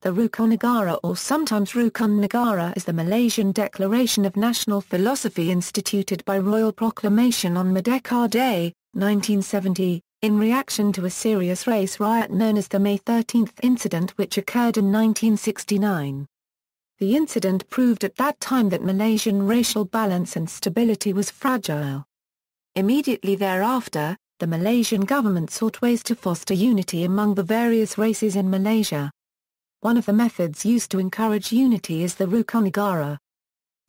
The Rukunegara, or sometimes Rukun Negara, is the Malaysian declaration of national philosophy instituted by royal proclamation on Merdeka Day, 1970, in reaction to a serious race riot known as the May 13 incident, which occurred in 1969. The incident proved at that time that Malaysian racial balance and stability was fragile. Immediately thereafter, the Malaysian government sought ways to foster unity among the various races in Malaysia. One of the methods used to encourage unity is the Rukunegara.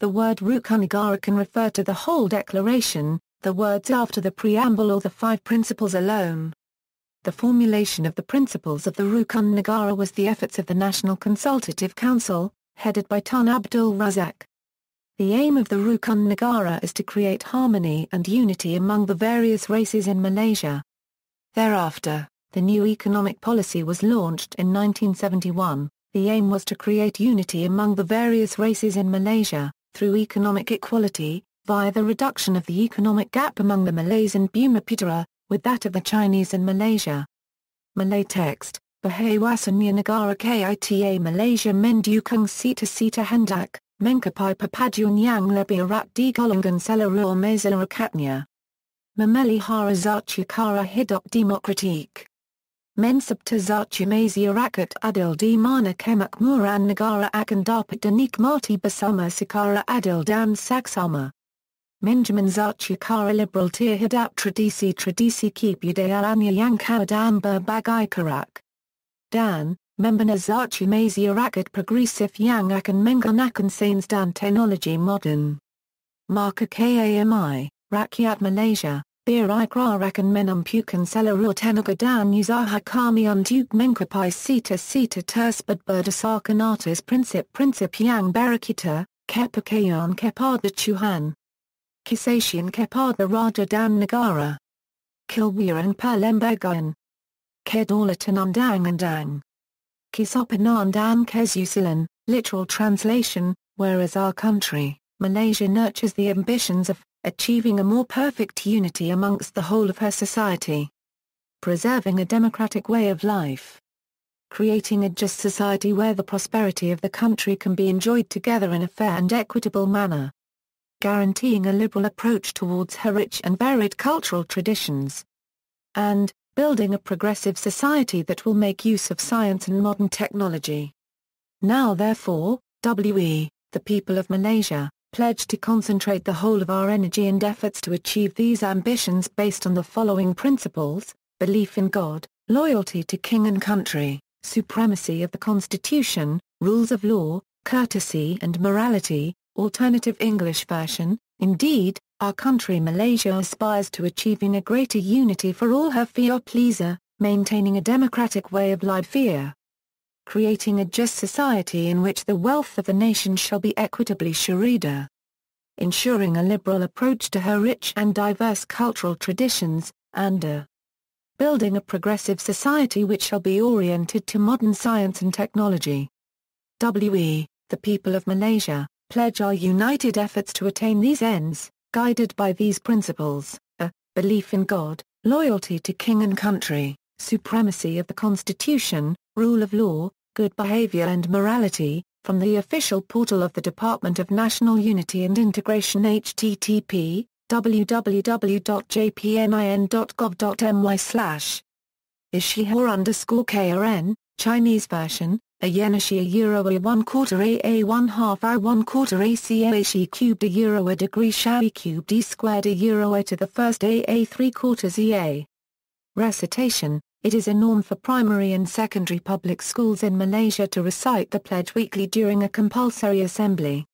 The word Rukunegara can refer to the whole declaration, the words after the preamble, or the 5 principles alone. The formulation of the principles of the Rukun Negara was the efforts of the National Consultative Council, headed by Tun Abdul Razak. The aim of the Rukun Negara is to create harmony and unity among the various races in Malaysia. Thereafter, the new economic policy was launched in 1971. The aim was to create unity among the various races in Malaysia, through economic equality, via the reduction of the economic gap among the Malays and Bumiputera, with that of the Chinese in Malaysia. Malay text, Bahawasanya Negara Kita Malaysia Mendukung Sita Hendak, Mengkapai Papaduan Yang Lebih Erat di Golongan Seluruh Masyarakatnya. Memelihara Cara Hidup Demokratik. Mensabta Masyarakat Adil di mana kemakmuran negara akan dapat dinikmati bersama secara adil dan saksama. Menjamin cara liberal terhadap tradisi kebudayaannya yang kuat dan berbagai karak. Dan, membina masyarakat progresif yang akan menggunakan sains dan teknologi modern. Maka kami, rakyat Malaysia, berikrar akan menumpukan seluruh tenaga dan usaha kami untuk mengcapai cita-cita tersebut berdasarkan atas prinsip-prinsip yang berkita, kepercayaan kepada Tuhan, kesetiaan kepada raja dan negara, kewiran perlembagaan, kedaulatan undang-undang, kesopanan dan kesusilaan. Literal translation: whereas our country, Malaysia, nurtures the ambitions of achieving a more perfect unity amongst the whole of her society, preserving a democratic way of life, creating a just society where the prosperity of the country can be enjoyed together in a fair and equitable manner, guaranteeing a liberal approach towards her rich and varied cultural traditions, and building a progressive society that will make use of science and modern technology. Now therefore, we, the people of Malaysia, pledge to concentrate the whole of our energy and efforts to achieve these ambitions based on the following principles: belief in God, loyalty to king and country, supremacy of the Constitution, rules of law, courtesy and morality. Alternative English version: indeed, our country Malaysia aspires to achieving a greater unity for all her people, maintaining a democratic way of life here, creating a just society in which the wealth of the nation shall be equitably shared, ensuring a liberal approach to her rich and diverse cultural traditions, and building a progressive society which shall be oriented to modern science and technology. We, the people of Malaysia, pledge our united efforts to attain these ends, guided by these principles: belief in God, loyalty to king and country, supremacy of the Constitution, rule of law, good behavior and morality. From the official portal of the Department of National Unity and Integration, http www.jpnin.gov.my/. Ishihor_KRN, Chinese version, a yenashia euro a 1/4 a 1/2 I 1/4 aca she cubed a euro a degree shawi cubed d squared a euro a to the first a 3/4 ea. Recitation: it is a norm for primary and secondary public schools in Malaysia to recite the pledge weekly during a compulsory assembly.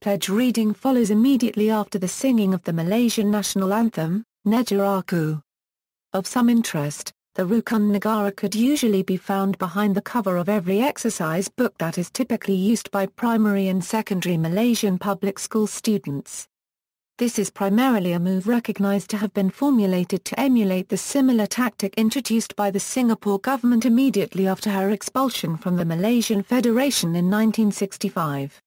Pledge reading follows immediately after the singing of the Malaysian national anthem, Negara Aku. Of some interest, the Rukun Negara could usually be found behind the cover of every exercise book that is typically used by primary and secondary Malaysian public school students. This is primarily a move recognized to have been formulated to emulate the similar tactic introduced by the Singapore government immediately after her expulsion from the Malaysian Federation in 1965.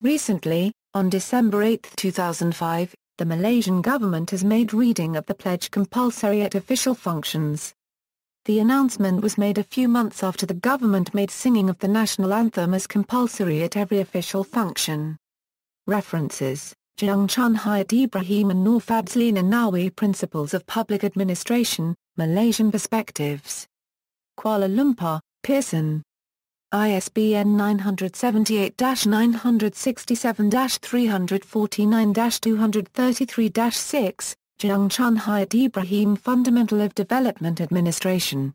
Recently, on December 8, 2005, the Malaysian government has made reading of the pledge compulsory at official functions. The announcement was made a few months after the government made singing of the national anthem as compulsory at every official function. References: Jiang Chun Hayat Ibrahim and Nur Fadzlina Nawi, Principles of Public Administration, Malaysian Perspectives. Kuala Lumpur, Pearson. ISBN 978-967-349-233-6, Jiang Chun Hayat Ibrahim, Fundamental of Development Administration.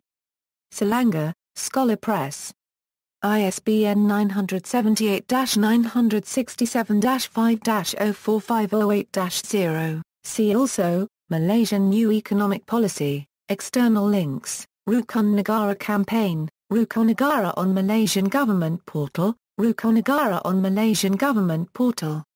Selangor, Scholar Press. ISBN 977-967-5-04508-0. See also, Malaysian New Economic Policy, External Links, Rukun Negara Campaign, Rukunegara on Malaysian Government Portal, Rukunegara on Malaysian Government Portal.